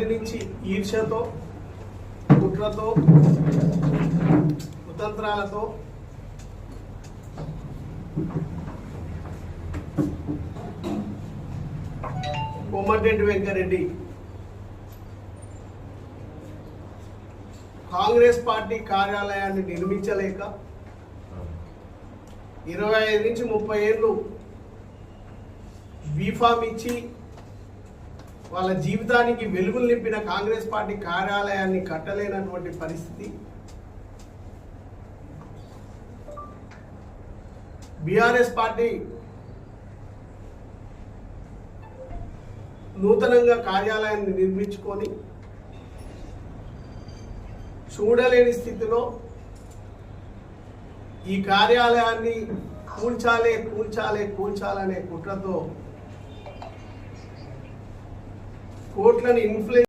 నుంచి ఈర్ష్యతో కుట్రతో కుతంత్రాలతో కోమటిరెడ్డి వెంకరెడ్డి కాంగ్రెస్ పార్టీ కార్యాలయాన్ని నిర్మించలేక 25 నుంచి 30 ఏళ్ళు బీఫామ్ ఇచ్చి వాళ్ళ జీవితానికి వెలుగులు నింపిన కాంగ్రెస్ పార్టీ కార్యాలయాన్ని కట్టలేనటువంటి పరిస్థితి. బీఆర్ఎస్ పార్టీ నూతనంగా కార్యాలయాన్ని నిర్మించుకొని చూడలేని స్థితిలో ఈ కార్యాలయాన్ని కూల్చాలనే కుట్రతో కోట్లను ఇన్ఫ్లుయెన్స్